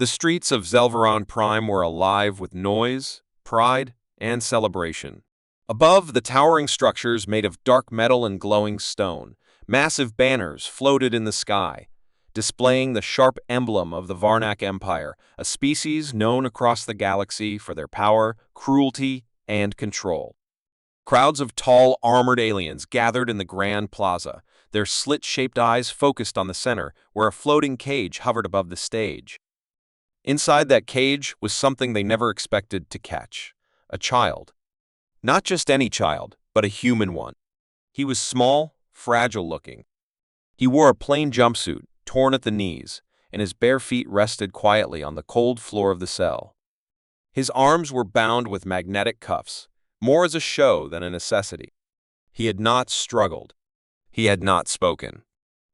The streets of Zelveron Prime were alive with noise, pride, and celebration. Above, the towering structures made of dark metal and glowing stone, massive banners floated in the sky, displaying the sharp emblem of the Varnak Empire, a species known across the galaxy for their power, cruelty, and control. Crowds of tall, armored aliens gathered in the Grand Plaza, their slit-shaped eyes focused on the center, where a floating cage hovered above the stage. Inside that cage was something they never expected to catch: a child. Not just any child, but a human one. He was small, fragile-looking. He wore a plain jumpsuit, torn at the knees, and his bare feet rested quietly on the cold floor of the cell. His arms were bound with magnetic cuffs, more as a show than a necessity. He had not struggled. He had not spoken.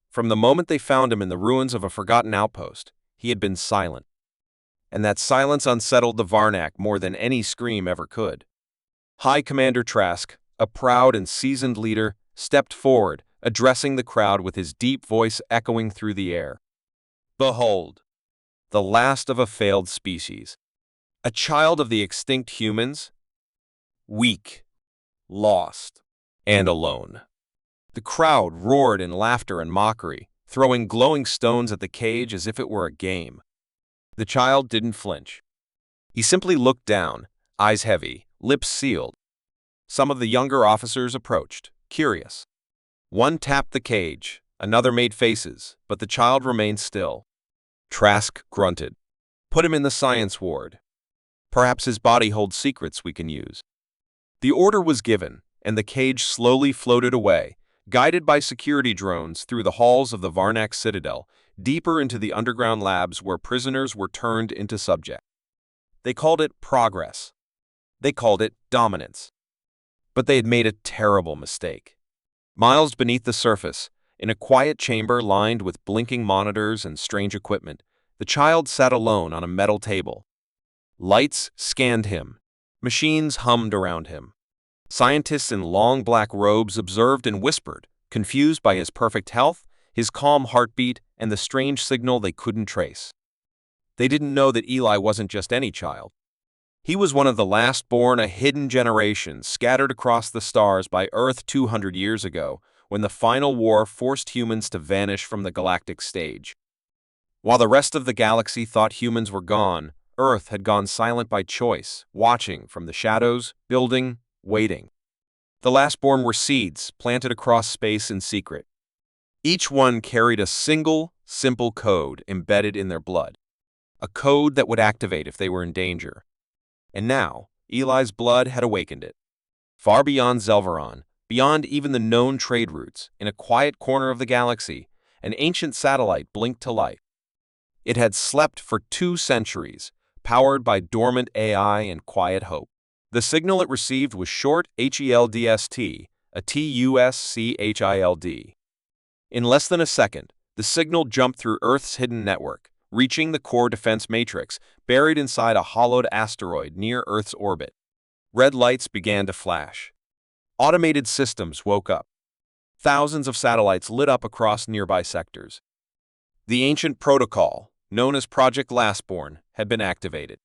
From the moment they found him in the ruins of a forgotten outpost, he had been silent. And that silence unsettled the Varnak more than any scream ever could. High Commander Trask, a proud and seasoned leader, stepped forward, addressing the crowd with his deep voice echoing through the air. "Behold, the last of a failed species. A child of the extinct humans, weak, lost, and alone." The crowd roared in laughter and mockery, throwing glowing stones at the cage as if it were a game. The child didn't flinch. He simply looked down, eyes heavy, lips sealed. Some of the younger officers approached, curious. One tapped the cage, another made faces, but the child remained still. Trask grunted. "Put him in the science ward. Perhaps his body holds secrets we can use." The order was given, and the cage slowly floated away, guided by security drones through the halls of the Varnak Citadel, deeper into the underground labs where prisoners were turned into subjects. They called it progress. They called it dominance. But they had made a terrible mistake. Miles beneath the surface, in a quiet chamber lined with blinking monitors and strange equipment, the child sat alone on a metal table. Lights scanned him. Machines hummed around him. Scientists in long black robes observed and whispered, confused by his perfect health, his calm heartbeat, and the strange signal they couldn't trace. They didn't know that Eli wasn't just any child. He was one of the last born, a hidden generation scattered across the stars by Earth 200 years ago, when the final war forced humans to vanish from the galactic stage. While the rest of the galaxy thought humans were gone, Earth had gone silent by choice, watching from the shadows, building, waiting. The last-born were seeds planted across space in secret. Each one carried a single, simple code embedded in their blood. A code that would activate if they were in danger. And now, Eli's blood had awakened it. Far beyond Zelveron, beyond even the known trade routes, in a quiet corner of the galaxy, an ancient satellite blinked to life. It had slept for 2 centuries, powered by dormant AI and quiet hope. The signal it received was short HELDST, a TUSCHILD. In less than a second, the signal jumped through Earth's hidden network, reaching the core defense matrix, buried inside a hollowed asteroid near Earth's orbit. Red lights began to flash. Automated systems woke up. Thousands of satellites lit up across nearby sectors. The ancient protocol, known as Project Lastborn, had been activated.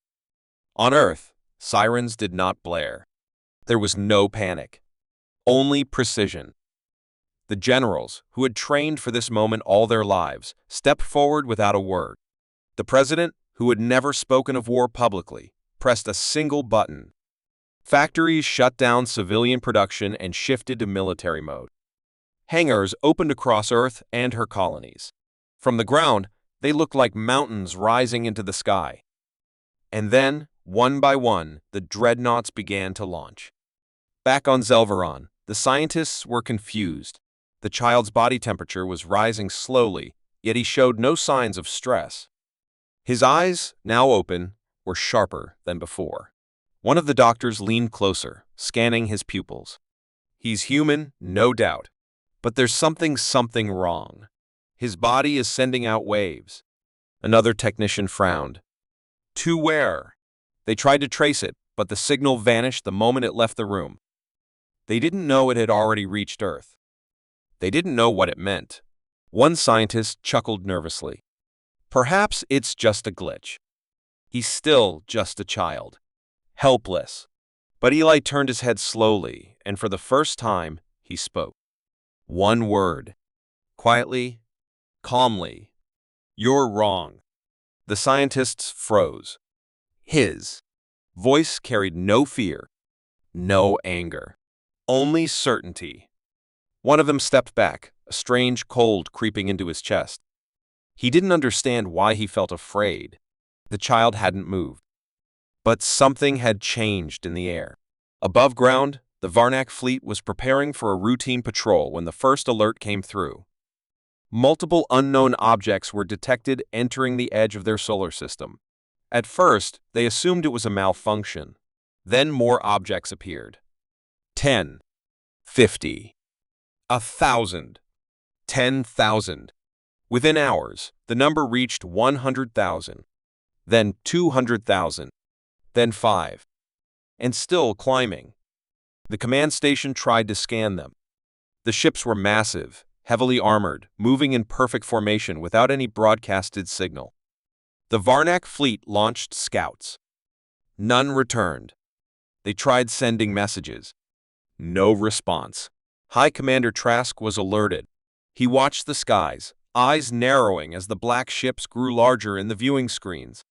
On Earth, sirens did not blare. There was no panic. Only precision. The generals, who had trained for this moment all their lives, stepped forward without a word. The president, who had never spoken of war publicly, pressed a single button. Factories shut down civilian production and shifted to military mode. Hangars opened across Earth and her colonies. From the ground, they looked like mountains rising into the sky. And then, one by one, the dreadnoughts began to launch. Back on Zelveron, the scientists were confused. The child's body temperature was rising slowly, yet he showed no signs of stress. His eyes, now open, were sharper than before. One of the doctors leaned closer, scanning his pupils. "He's human, no doubt. But there's something wrong. His body is sending out waves." Another technician frowned. "To where?" They tried to trace it, but the signal vanished the moment it left the room. They didn't know it had already reached Earth. They didn't know what it meant. One scientist chuckled nervously. "Perhaps it's just a glitch." He's still just a child, helpless. But Eli turned his head slowly, and for the first time, he spoke. One word. Quietly, calmly. You're wrong. The scientists froze. His voice carried no fear, no anger, only certainty. One of them stepped back, a strange cold creeping into his chest. He didn't understand why he felt afraid. The child hadn't moved. But something had changed in the air. Above ground, the Varnak fleet was preparing for a routine patrol when the first alert came through. Multiple unknown objects were detected entering the edge of their solar system. At first, they assumed it was a malfunction. Then more objects appeared. 10, 50, 1,000, 10,000. Within hours, the number reached 100,000, then 200,000, then 5, and still climbing. The command station tried to scan them. The ships were massive, heavily armored, moving in perfect formation without any broadcasted signal. The Varnak fleet launched scouts. None returned. They tried sending messages. No response. High Commander Trask was alerted. He watched the skies, eyes narrowing as the black ships grew larger in the viewing screens.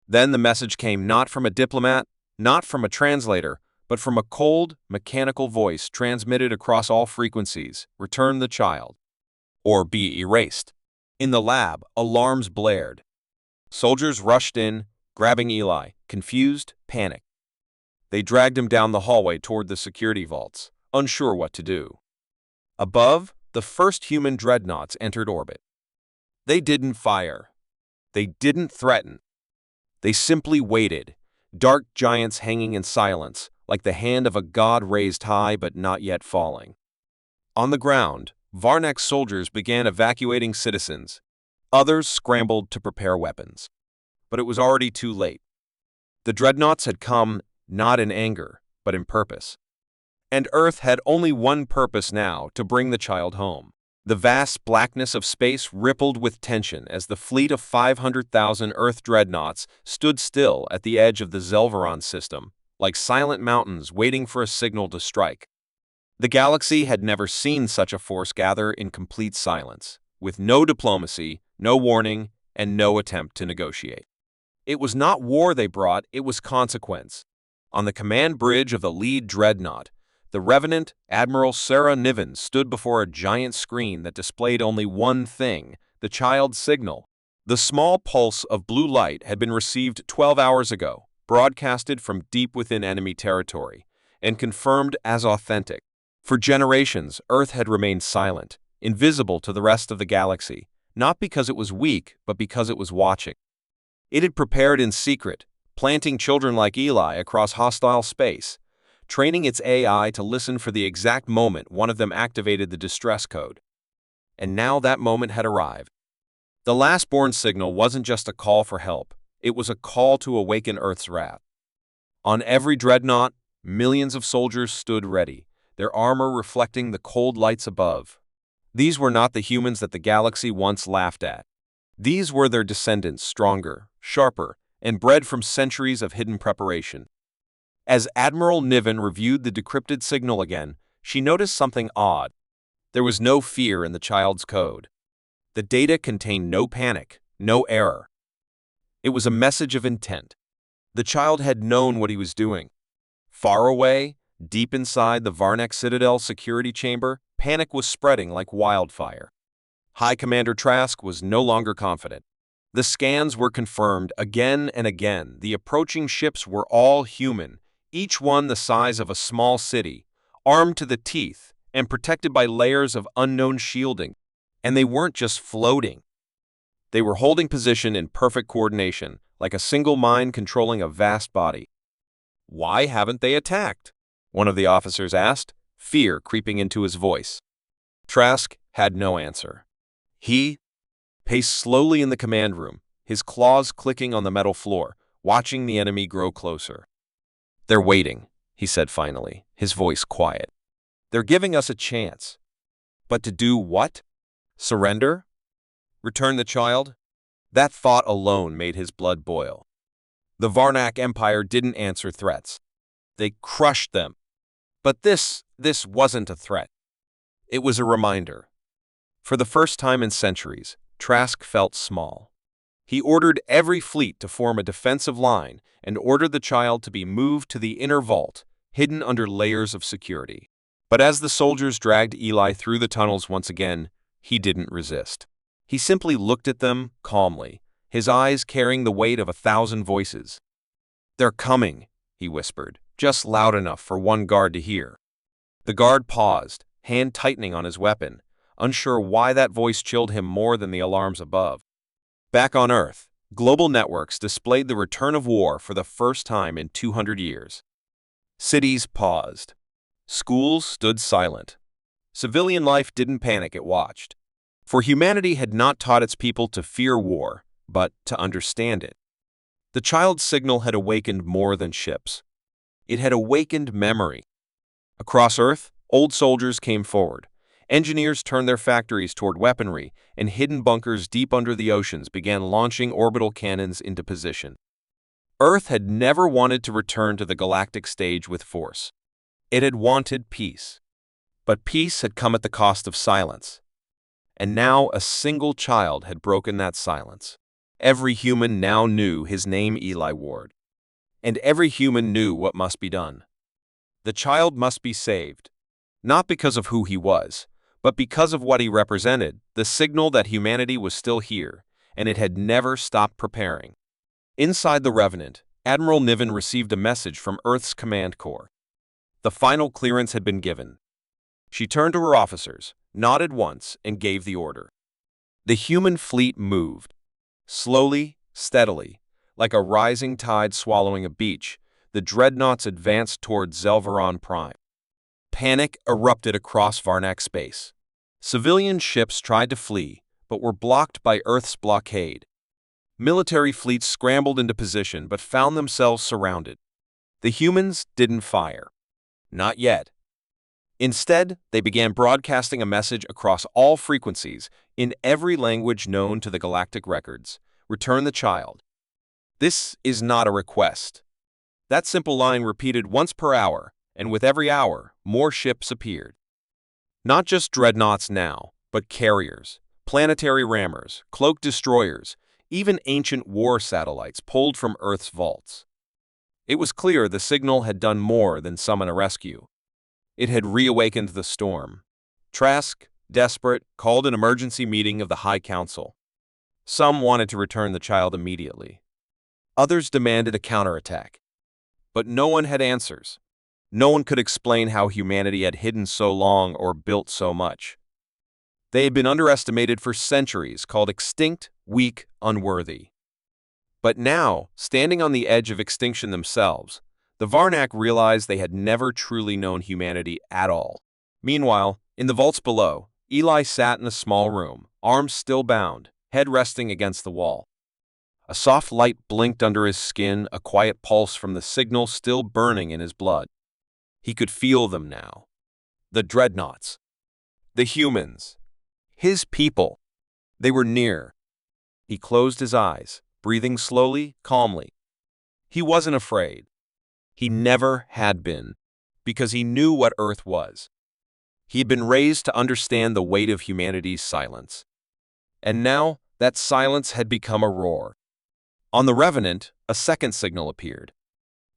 Then the message came not from a diplomat, not from a translator, but from a cold, mechanical voice transmitted across all frequencies: return the child, or be erased. In the lab, alarms blared. Soldiers rushed in, grabbing Eli, confused, panicked. They dragged him down the hallway toward the security vaults, unsure what to do. Above, the first human dreadnoughts entered orbit. They didn't fire. They didn't threaten. They simply waited, dark giants hanging in silence, like the hand of a god raised high but not yet falling. On the ground, Varnak's soldiers began evacuating citizens. Others scrambled to prepare weapons. But it was already too late. The dreadnoughts had come not in anger, but in purpose. And Earth had only one purpose now: to bring the child home. The vast blackness of space rippled with tension as the fleet of 500,000 Earth dreadnoughts stood still at the edge of the Zelveron system, like silent mountains waiting for a signal to strike. The galaxy had never seen such a force gather in complete silence, with no diplomacy, no warning, and no attempt to negotiate. It was not war they brought, it was consequence. On the command bridge of the lead dreadnought, the Revenant Admiral Sarah Niven stood before a giant screen that displayed only one thing: the child's signal. The small pulse of blue light had been received 12 hours ago, broadcasted from deep within enemy territory, and confirmed as authentic. For generations, Earth had remained silent, invisible to the rest of the galaxy, not because it was weak, but because it was watching. It had prepared in secret, planting children like Eli across hostile space, training its AI to listen for the exact moment one of them activated the distress code. And now that moment had arrived. The last-born signal wasn't just a call for help, it was a call to awaken Earth's wrath. On every dreadnought, millions of soldiers stood ready, their armor reflecting the cold lights above. These were not the humans that the galaxy once laughed at. These were their descendants, stronger, sharper, and bred from centuries of hidden preparation. As Admiral Niven reviewed the decrypted signal again, she noticed something odd. There was no fear in the child's code. The data contained no panic, no error. It was a message of intent. The child had known what he was doing. Far away, deep inside the Varnak Citadel security chamber, panic was spreading like wildfire. High Commander Trask was no longer confident. The scans were confirmed again and again. The approaching ships were all human, each one the size of a small city, armed to the teeth and protected by layers of unknown shielding. And they weren't just floating. They were holding position in perfect coordination, like a single mind controlling a vast body. "Why haven't they attacked?" one of the officers asked, fear creeping into his voice. Trask had no answer. He paced slowly in the command room, his claws clicking on the metal floor, watching the enemy grow closer. "They're waiting," he said finally, his voice quiet. "They're giving us a chance. But to do what? Surrender? Return the child?" That thought alone made his blood boil. The Varnak Empire didn't answer threats. They crushed them. But this wasn't a threat. It was a reminder. For the first time in centuries, Trask felt small. He ordered every fleet to form a defensive line and ordered the child to be moved to the inner vault, hidden under layers of security. But as the soldiers dragged Eli through the tunnels once again, he didn't resist. He simply looked at them calmly, his eyes carrying the weight of 1,000 voices. "They're coming," he whispered, just loud enough for one guard to hear. The guard paused, hand tightening on his weapon, unsure why that voice chilled him more than the alarms above. Back on Earth, global networks displayed the return of war for the first time in 200 years. Cities paused. Schools stood silent. Civilian life didn't panic, it watched. For humanity had not taught its people to fear war, but to understand it. The child's signal had awakened more than ships. It had awakened memory. Across Earth, old soldiers came forward. Engineers turned their factories toward weaponry, and hidden bunkers deep under the oceans began launching orbital cannons into position. Earth had never wanted to return to the galactic stage with force. It had wanted peace. But peace had come at the cost of silence. And now a single child had broken that silence. Every human now knew his name, Eli Ward. And every human knew what must be done. The child must be saved. Not because of who he was, but because of what he represented, the signal that humanity was still here, and it had never stopped preparing. Inside the Revenant, Admiral Niven received a message from Earth's Command Corps. The final clearance had been given. She turned to her officers, nodded once, and gave the order. The human fleet moved. Slowly, steadily, like a rising tide swallowing a beach, the dreadnoughts advanced toward Zelveron Prime. Panic erupted across Varnak space. Civilian ships tried to flee, but were blocked by Earth's blockade. Military fleets scrambled into position but found themselves surrounded. The humans didn't fire. Not yet. Instead, they began broadcasting a message across all frequencies, in every language known to the galactic records. "Return the child." This is not a request. That simple line repeated once per hour, and with every hour, more ships appeared. Not just dreadnoughts now, but carriers, planetary rammers, cloaked destroyers, even ancient war satellites pulled from Earth's vaults. It was clear the signal had done more than summon a rescue. It had reawakened the storm. Trask, desperate, called an emergency meeting of the High Council. Some wanted to return the child immediately. Others demanded a counterattack. But no one had answers. No one could explain how humanity had hidden so long or built so much. They had been underestimated for centuries, called extinct, weak, unworthy. But now, standing on the edge of extinction themselves, the Varnak realized they had never truly known humanity at all. Meanwhile, in the vaults below, Eli sat in a small room, arms still bound, head resting against the wall. A soft light blinked under his skin, a quiet pulse from the signal still burning in his blood. He could feel them now. The dreadnoughts. The humans. His people. They were near. He closed his eyes, breathing slowly, calmly. He wasn't afraid. He never had been, because he knew what Earth was. He had been raised to understand the weight of humanity's silence. And now, that silence had become a roar. On the Revenant, a second signal appeared.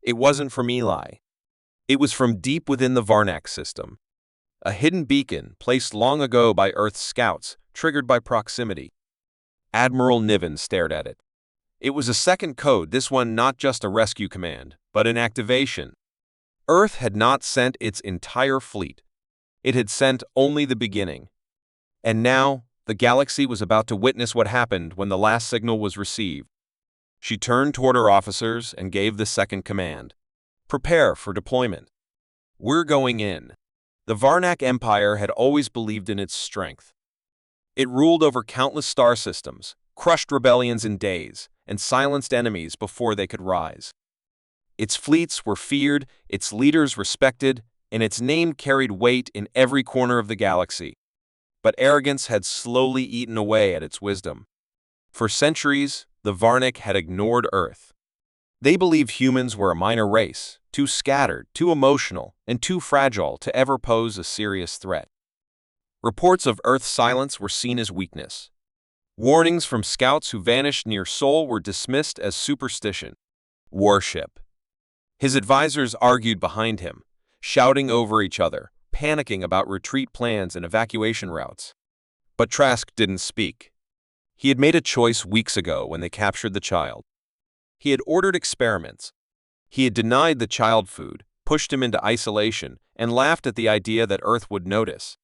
It wasn't from Eli. It was from deep within the Varnak system. A hidden beacon placed long ago by Earth's scouts, triggered by proximity. Admiral Niven stared at it. It was a second code, this one not just a rescue command, but an activation. Earth had not sent its entire fleet. It had sent only the beginning. And now, the galaxy was about to witness what happened when the last signal was received. She turned toward her officers and gave the second command. "Prepare for deployment. We're going in." The Varnak Empire had always believed in its strength. It ruled over countless star systems, crushed rebellions in days, and silenced enemies before they could rise. Its fleets were feared, its leaders respected, and its name carried weight in every corner of the galaxy. But arrogance had slowly eaten away at its wisdom. For centuries, the Varnak had ignored Earth. They believed humans were a minor race, too scattered, too emotional, and too fragile to ever pose a serious threat. Reports of Earth's silence were seen as weakness. Warnings from scouts who vanished near Sol were dismissed as superstition. Worship. His advisors argued behind him, shouting over each other, panicking about retreat plans and evacuation routes. But Trask didn't speak. He had made a choice weeks ago when they captured the child. He had ordered experiments. He had denied the child food, pushed him into isolation, and laughed at the idea that Earth would notice.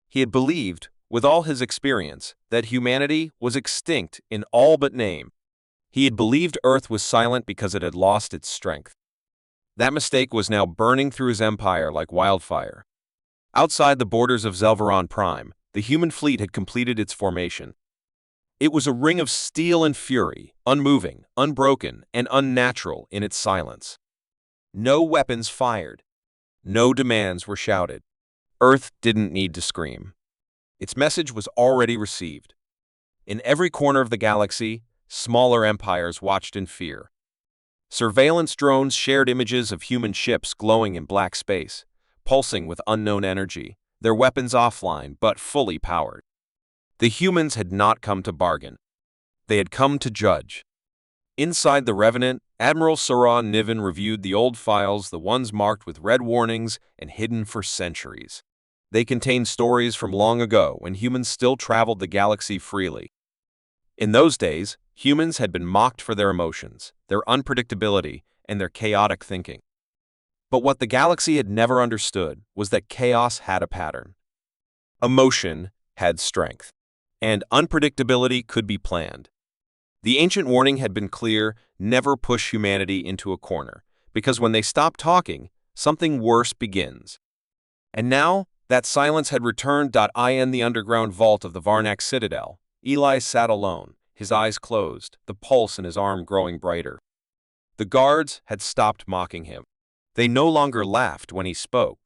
He had believed, with all his experience, that humanity was extinct in all but name. He had believed Earth was silent because it had lost its strength. That mistake was now burning through his empire like wildfire. Outside the borders of Zelveron Prime, the human fleet had completed its formation. It was a ring of steel and fury, unmoving, unbroken, and unnatural in its silence. No weapons fired. No demands were shouted. Earth didn't need to scream. Its message was already received. In every corner of the galaxy, smaller empires watched in fear. Surveillance drones shared images of human ships glowing in black space, pulsing with unknown energy, their weapons offline but fully powered. The humans had not come to bargain. They had come to judge. Inside the Revenant, Admiral Sarah Niven reviewed the old files, the ones marked with red warnings and hidden for centuries. They contained stories from long ago when humans still traveled the galaxy freely. In those days, humans had been mocked for their emotions, their unpredictability, and their chaotic thinking. But what the galaxy had never understood was that chaos had a pattern. Emotion had strength, and unpredictability could be planned. The ancient warning had been clear: never push humanity into a corner, because when they stop talking, something worse begins. And now, that silence had returned. In the underground vault of the Varnak Citadel, Eli sat alone, his eyes closed, the pulse in his arm growing brighter. The guards had stopped mocking him. They no longer laughed when he spoke.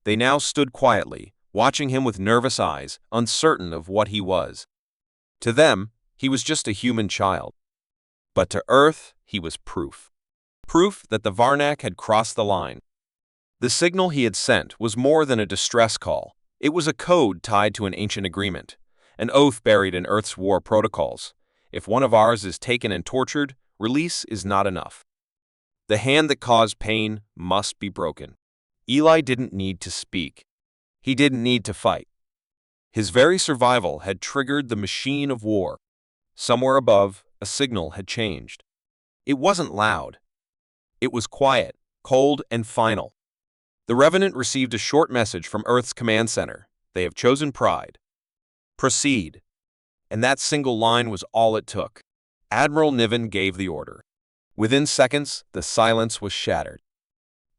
They now stood quietly, watching him with nervous eyes, uncertain of what he was. To them, he was just a human child. But to Earth, he was proof. Proof that the Varnak had crossed the line. The signal he had sent was more than a distress call. It was a code tied to an ancient agreement, an oath buried in Earth's war protocols. If one of ours is taken and tortured, release is not enough. The hand that caused pain must be broken. Eli didn't need to speak. He didn't need to fight. His very survival had triggered the machine of war. Somewhere above, a signal had changed. It wasn't loud. It was quiet, cold, and final. The Revenant received a short message from Earth's command center. They have chosen Pride. Proceed. And that single line was all it took. Admiral Niven gave the order. Within seconds, the silence was shattered.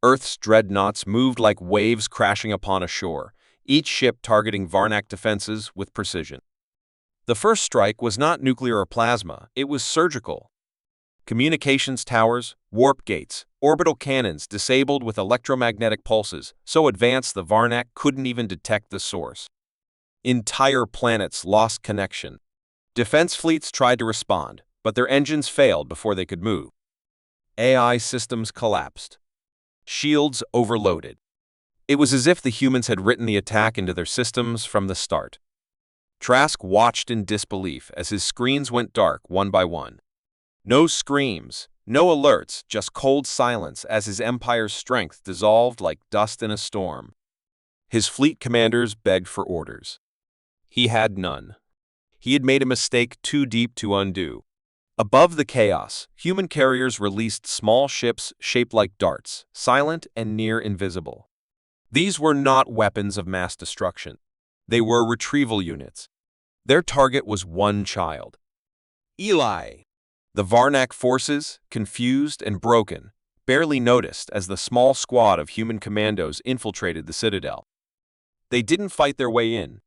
Earth's dreadnoughts moved like waves crashing upon a shore, each ship targeting Varnak defenses with precision. The first strike was not nuclear or plasma, it was surgical. Communications towers, warp gates, orbital cannons disabled with electromagnetic pulses, so advanced the Varnak couldn't even detect the source. Entire planets lost connection. Defense fleets tried to respond, but their engines failed before they could move. AI systems collapsed. Shields overloaded. It was as if the humans had written the attack into their systems from the start. Trask watched in disbelief as his screens went dark one by one. No screams, no alerts, just cold silence as his empire's strength dissolved like dust in a storm. His fleet commanders begged for orders. He had none. He had made a mistake too deep to undo. Above the chaos, human carriers released small ships shaped like darts, silent and near invisible. These were not weapons of mass destruction. They were retrieval units. Their target was one child. Eli. The Varnak forces, confused and broken, barely noticed as the small squad of human commandos infiltrated the Citadel. They didn't fight their way in.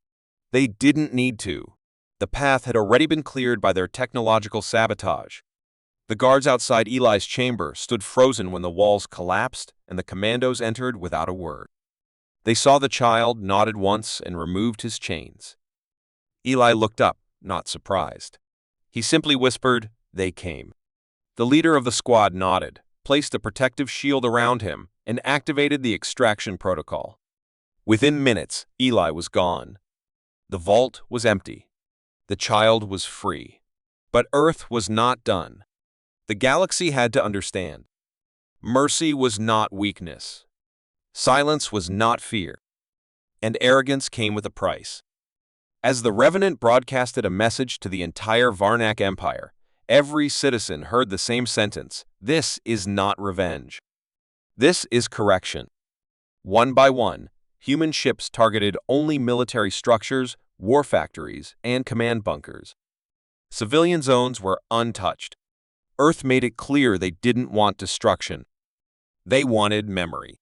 They didn't need to. The path had already been cleared by their technological sabotage. The guards outside Eli's chamber stood frozen when the walls collapsed and the commandos entered without a word. They saw the child, nodded once, and removed his chains. Eli looked up, not surprised. He simply whispered, "They came." The leader of the squad nodded, placed a protective shield around him, and activated the extraction protocol. Within minutes, Eli was gone. The vault was empty. The child was free. But Earth was not done. The galaxy had to understand. Mercy was not weakness. Silence was not fear. And arrogance came with a price. As the Revenant broadcasted a message to the entire Varnak Empire, every citizen heard the same sentence: "This is not revenge. This is correction." One by one, human ships targeted only military structures, war factories, and command bunkers. Civilian zones were untouched. Earth made it clear they didn't want destruction. They wanted memory.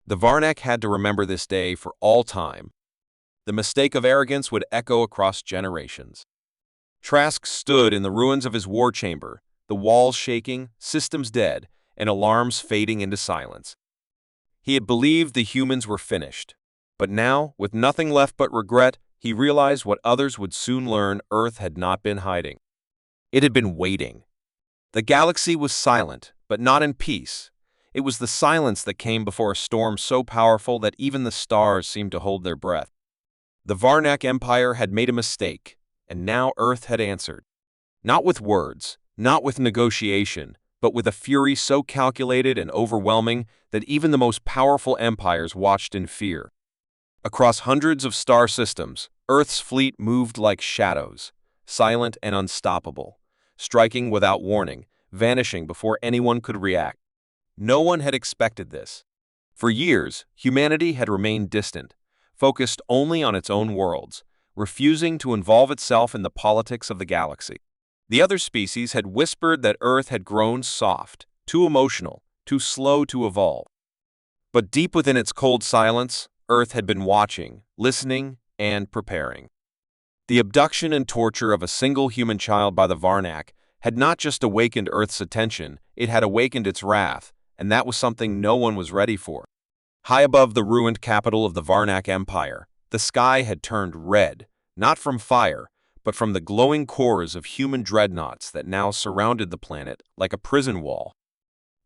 The Varnak had to remember this day for all time. The mistake of arrogance would echo across generations. Trask stood in the ruins of his war chamber, the walls shaking, systems dead, and alarms fading into silence. He had believed the humans were finished. But now, with nothing left but regret, he realized what others would soon learn: Earth had not been hiding. It had been waiting. The galaxy was silent, but not in peace. It was the silence that came before a storm so powerful that even the stars seemed to hold their breath. The Varnak Empire had made a mistake, and now Earth had answered. Not with words, not with negotiation, but with a fury so calculated and overwhelming that even the most powerful empires watched in fear. Across hundreds of star systems, Earth's fleet moved like shadows, silent and unstoppable, striking without warning, vanishing before anyone could react. No one had expected this. For years, humanity had remained distant, focused only on its own worlds, refusing to involve itself in the politics of the galaxy. The other species had whispered that Earth had grown soft, too emotional, too slow to evolve. But deep within its cold silence, Earth had been watching, listening, and preparing. The abduction and torture of a single human child by the Varnak had not just awakened Earth's attention, it had awakened its wrath, and that was something no one was ready for. High above the ruined capital of the Varnak Empire, the sky had turned red, not from fire, but from the glowing cores of human dreadnoughts that now surrounded the planet like a prison wall.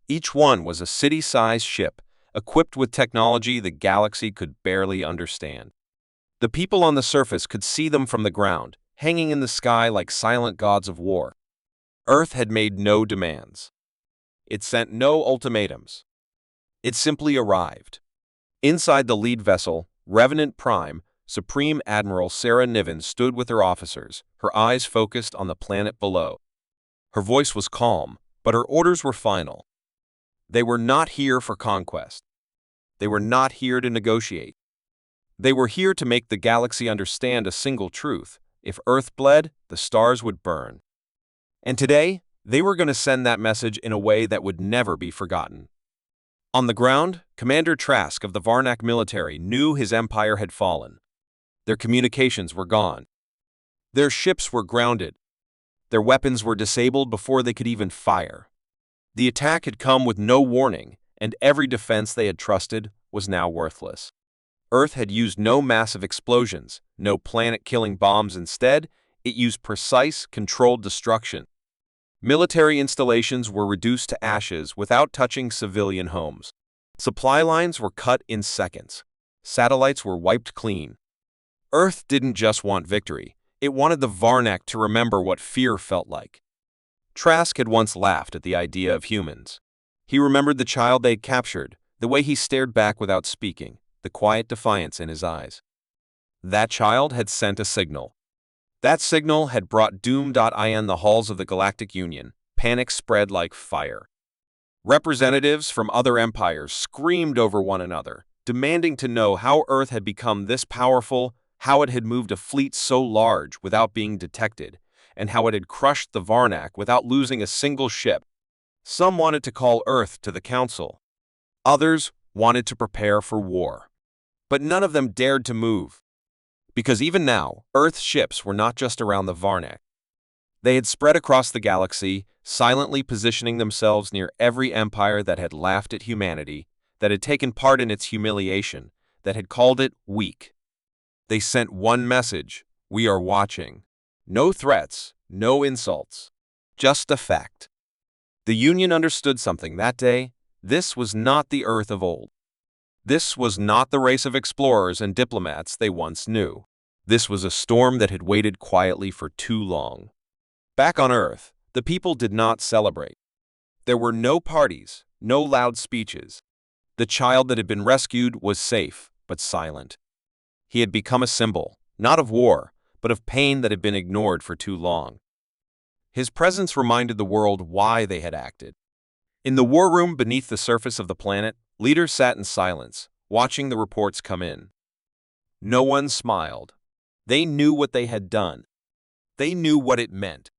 Each one was a city-sized ship, equipped with technology the galaxy could barely understand. The people on the surface could see them from the ground, hanging in the sky like silent gods of war. Earth had made no demands. It sent no ultimatums. It simply arrived. Inside the lead vessel, Revenant Prime, Supreme Admiral Sarah Niven stood with her officers, her eyes focused on the planet below. Her voice was calm, but her orders were final. They were not here for conquest. They were not here to negotiate. They were here to make the galaxy understand a single truth: if Earth bled, the stars would burn. And today, they were going to send that message in a way that would never be forgotten. On the ground, Commander Trask of the Varnak military knew his empire had fallen. Their communications were gone. Their ships were grounded. Their weapons were disabled before they could even fire. The attack had come with no warning, and every defense they had trusted was now worthless. Earth had used no massive explosions, no planet-killing bombs. Instead, it used precise, controlled destruction. Military installations were reduced to ashes without touching civilian homes. Supply lines were cut in seconds. Satellites were wiped clean. Earth didn't just want victory, it wanted the Varnak to remember what fear felt like. Trask had once laughed at the idea of humans. He remembered the child they'd captured, the way he stared back without speaking, the quiet defiance in his eyes. That child had sent a signal. That signal had brought doom. In the halls of the Galactic Union, panic spread like fire. Representatives from other empires screamed over one another, demanding to know how Earth had become this powerful, how it had moved a fleet so large without being detected, and how it had crushed the Varnak without losing a single ship. Some wanted to call Earth to the council. Others wanted to prepare for war. But none of them dared to move. Because even now, Earth's ships were not just around the Varnak. They had spread across the galaxy, silently positioning themselves near every empire that had laughed at humanity, that had taken part in its humiliation, that had called it weak. They sent one message: we are watching. No threats, no insults. Just a fact. The Union understood something that day. This was not the Earth of old. This was not the race of explorers and diplomats they once knew. This was a storm that had waited quietly for too long. Back on Earth, the people did not celebrate. There were no parties, no loud speeches. The child that had been rescued was safe, but silent. He had become a symbol, not of war, but of pain that had been ignored for too long. His presence reminded the world why they had acted. In the war room beneath the surface of the planet, leaders sat in silence, watching the reports come in. No one smiled. They knew what they had done. They knew what it meant.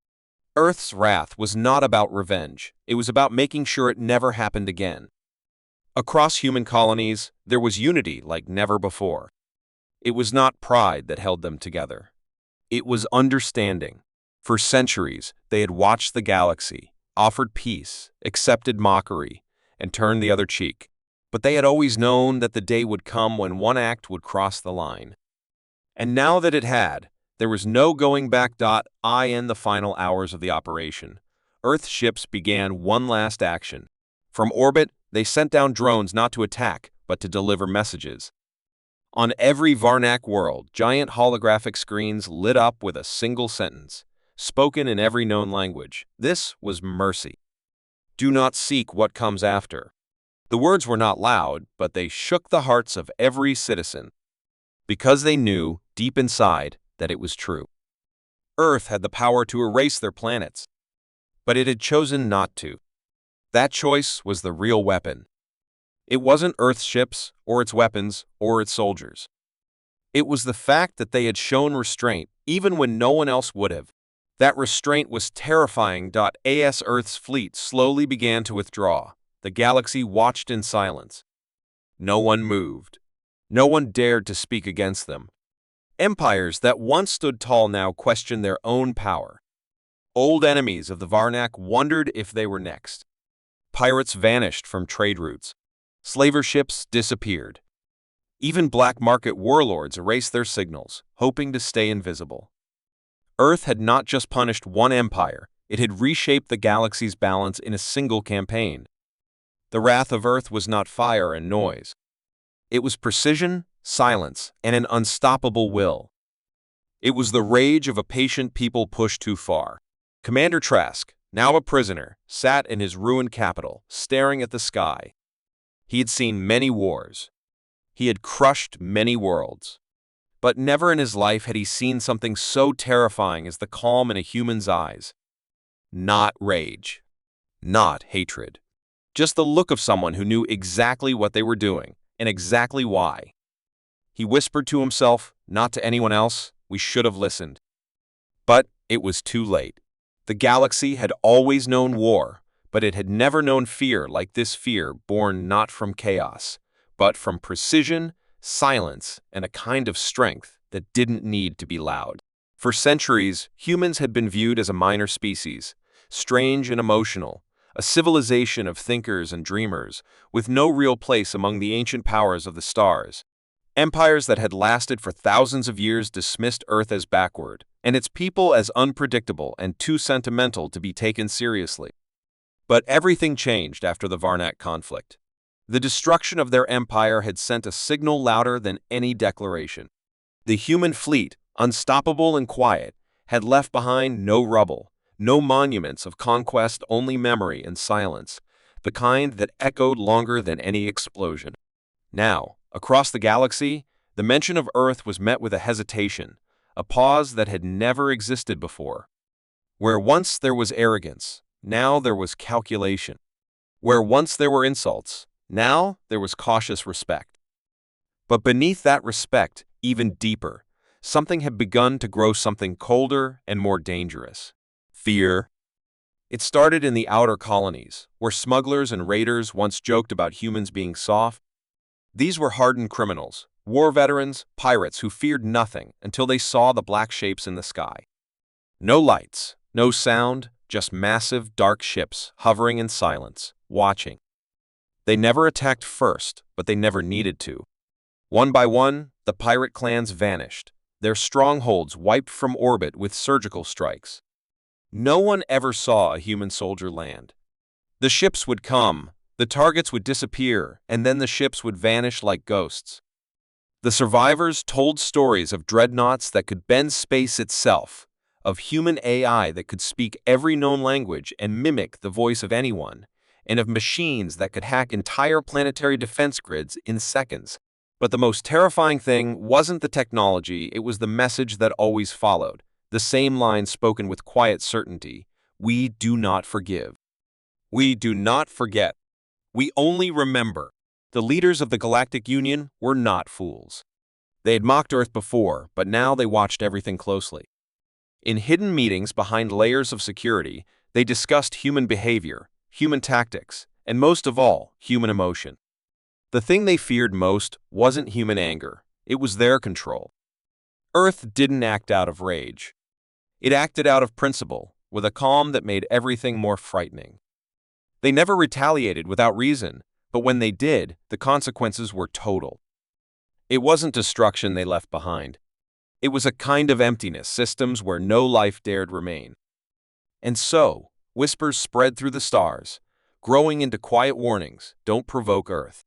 Earth's wrath was not about revenge. It was about making sure it never happened again. Across human colonies, there was unity like never before. It was not pride that held them together. It was understanding. For centuries, they had watched the galaxy, offered peace, accepted mockery, and turned the other cheek. But they had always known that the day would come when one act would cross the line. And now that it had, there was no going back. In the final hours of the operation, Earth ships began one last action. From orbit, they sent down drones not to attack, but to deliver messages. On every Varnak world, giant holographic screens lit up with a single sentence, spoken in every known language. This was mercy. Do not seek what comes after. The words were not loud, but they shook the hearts of every citizen, because they knew, deep inside, that it was true. Earth had the power to erase their planets, but it had chosen not to. That choice was the real weapon. It wasn't Earth's ships, or its weapons, or its soldiers. It was the fact that they had shown restraint, even when no one else would have. That restraint was terrifying. As Earth's fleet slowly began to withdraw, the galaxy watched in silence. No one moved. No one dared to speak against them. Empires that once stood tall now questioned their own power. Old enemies of the Varnak wondered if they were next. Pirates vanished from trade routes. Slaver ships disappeared. Even black market warlords erased their signals, hoping to stay invisible. Earth had not just punished one empire, it had reshaped the galaxy's balance in a single campaign. The wrath of Earth was not fire and noise. It was precision, silence, and an unstoppable will. It was the rage of a patient people pushed too far. Commander Trask, now a prisoner, sat in his ruined capital, staring at the sky. He had seen many wars. He had crushed many worlds. But never in his life had he seen something so terrifying as the calm in a human's eyes. Not rage. Not hatred. Just the look of someone who knew exactly what they were doing, and exactly why. He whispered to himself, not to anyone else, "We should have listened." But it was too late. The galaxy had always known war, but it had never known fear like this fear born not from chaos, but from precision, silence, and a kind of strength that didn't need to be loud. For centuries, humans had been viewed as a minor species, strange and emotional, a civilization of thinkers and dreamers, with no real place among the ancient powers of the stars. Empires that had lasted for thousands of years dismissed Earth as backward, and its people as unpredictable and too sentimental to be taken seriously. But everything changed after the Varnak conflict. The destruction of their empire had sent a signal louder than any declaration. The human fleet, unstoppable and quiet, had left behind no rubble, no monuments of conquest, only memory and silence, the kind that echoed longer than any explosion. Now, across the galaxy, the mention of Earth was met with a hesitation, a pause that had never existed before. Where once there was arrogance, now there was calculation. Where once there were insults, now there was cautious respect. But beneath that respect, even deeper, something had begun to grow, something colder and more dangerous. Fear. It started in the outer colonies, where smugglers and raiders once joked about humans being soft. These were hardened criminals, war veterans, pirates who feared nothing until they saw the black shapes in the sky. No lights, no sound, just massive, dark ships hovering in silence, watching. They never attacked first, but they never needed to. One by one, the pirate clans vanished, their strongholds wiped from orbit with surgical strikes. No one ever saw a human soldier land. The ships would come, the targets would disappear, and then the ships would vanish like ghosts. The survivors told stories of dreadnoughts that could bend space itself, of human AI that could speak every known language and mimic the voice of anyone, and of machines that could hack entire planetary defense grids in seconds. But the most terrifying thing wasn't the technology, it was the message that always followed, the same line spoken with quiet certainty: we do not forgive. We do not forget. We only remember. The leaders of the Galactic Union were not fools. They had mocked Earth before, but now they watched everything closely. In hidden meetings behind layers of security, they discussed human behavior, human tactics, and most of all, human emotion. The thing they feared most wasn't human anger, it was their control. Earth didn't act out of rage. It acted out of principle, with a calm that made everything more frightening. They never retaliated without reason, but when they did, the consequences were total. It wasn't destruction they left behind. It was a kind of emptiness, systems where no life dared remain. And so, whispers spread through the stars, growing into quiet warnings: don't provoke Earth.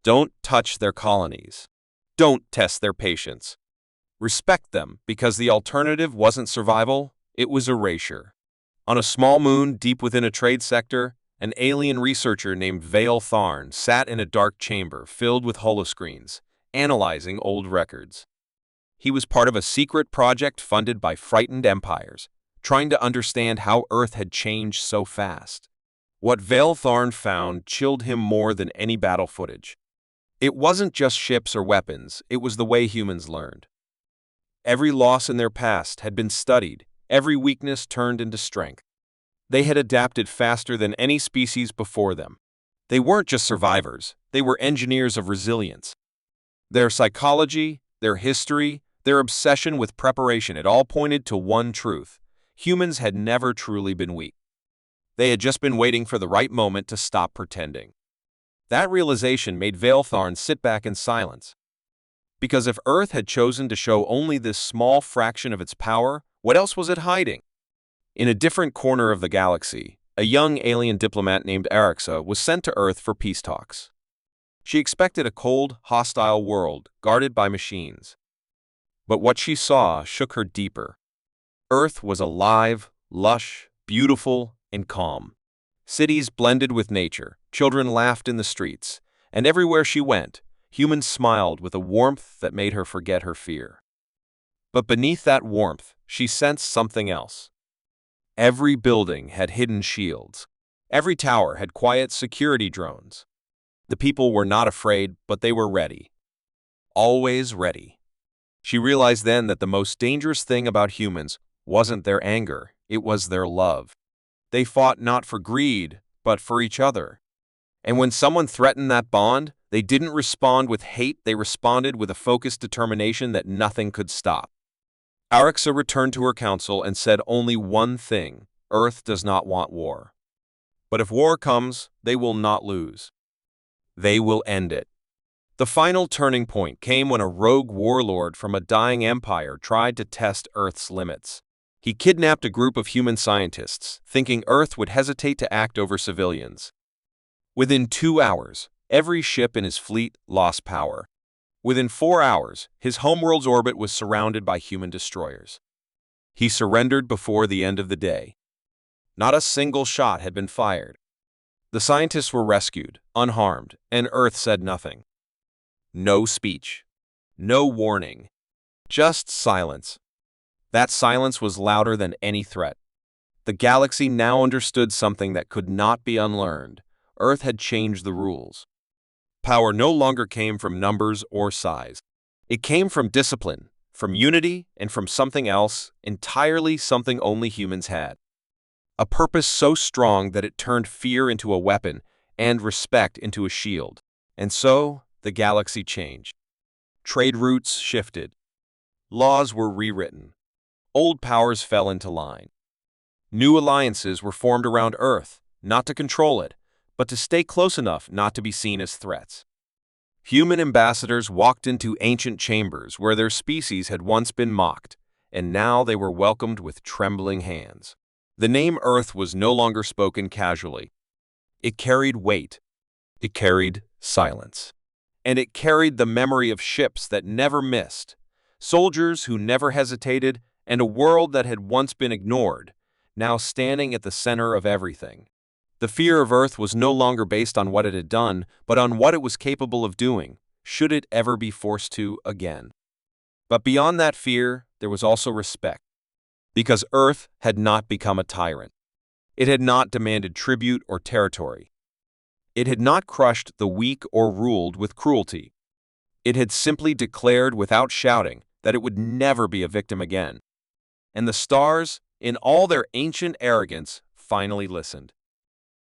Don't touch their colonies. Don't test their patience. Respect them, because the alternative wasn't survival, it was erasure. On a small moon deep within a trade sector, an alien researcher named Vale Tharn sat in a dark chamber filled with holoscreens, analyzing old records. He was part of a secret project funded by frightened empires, trying to understand how Earth had changed so fast. What Vale Tharn found chilled him more than any battle footage. It wasn't just ships or weapons, it was the way humans learned. Every loss in their past had been studied, every weakness turned into strength. They had adapted faster than any species before them. They weren't just survivors, they were engineers of resilience. Their psychology, their history, their obsession with preparation, it all pointed to one truth: humans had never truly been weak. They had just been waiting for the right moment to stop pretending. That realization made Vale Tharn sit back in silence. Because if Earth had chosen to show only this small fraction of its power, what else was it hiding? In a different corner of the galaxy, a young alien diplomat named Arixa was sent to Earth for peace talks. She expected a cold, hostile world, guarded by machines. But what she saw shook her deeper. Earth was alive, lush, beautiful, and calm. Cities blended with nature, children laughed in the streets, and everywhere she went, humans smiled with a warmth that made her forget her fear. But beneath that warmth, she sensed something else. Every building had hidden shields. Every tower had quiet security drones. The people were not afraid, but they were ready. Always ready. She realized then that the most dangerous thing about humans wasn't their anger, it was their love. They fought not for greed, but for each other. And when someone threatened that bond, they didn't respond with hate, they responded with a focused determination that nothing could stop. Arixa returned to her council and said only one thing: Earth does not want war. But if war comes, they will not lose. They will end it. The final turning point came when a rogue warlord from a dying empire tried to test Earth's limits. He kidnapped a group of human scientists, thinking Earth would hesitate to act over civilians. Within 2 hours, every ship in his fleet lost power. Within 4 hours, his homeworld's orbit was surrounded by human destroyers. He surrendered before the end of the day. Not a single shot had been fired. The scientists were rescued, unharmed, and Earth said nothing. No speech. No warning. Just silence. That silence was louder than any threat. The galaxy now understood something that could not be unlearned. Earth had changed the rules. Power no longer came from numbers or size. It came from discipline, from unity, and from something else, entirely something only humans had. A purpose so strong that it turned fear into a weapon and respect into a shield. And so, the galaxy changed. Trade routes shifted. Laws were rewritten. Old powers fell into line. New alliances were formed around Earth, not to control it, but to stay close enough not to be seen as threats. Human ambassadors walked into ancient chambers where their species had once been mocked, and now they were welcomed with trembling hands. The name Earth was no longer spoken casually. It carried weight. It carried silence. And it carried the memory of ships that never missed, soldiers who never hesitated, and a world that had once been ignored, now standing at the center of everything. The fear of Earth was no longer based on what it had done, but on what it was capable of doing, should it ever be forced to again. But beyond that fear, there was also respect, because Earth had not become a tyrant. It had not demanded tribute or territory. It had not crushed the weak or ruled with cruelty. It had simply declared without shouting that it would never be a victim again. And the stars, in all their ancient arrogance, finally listened.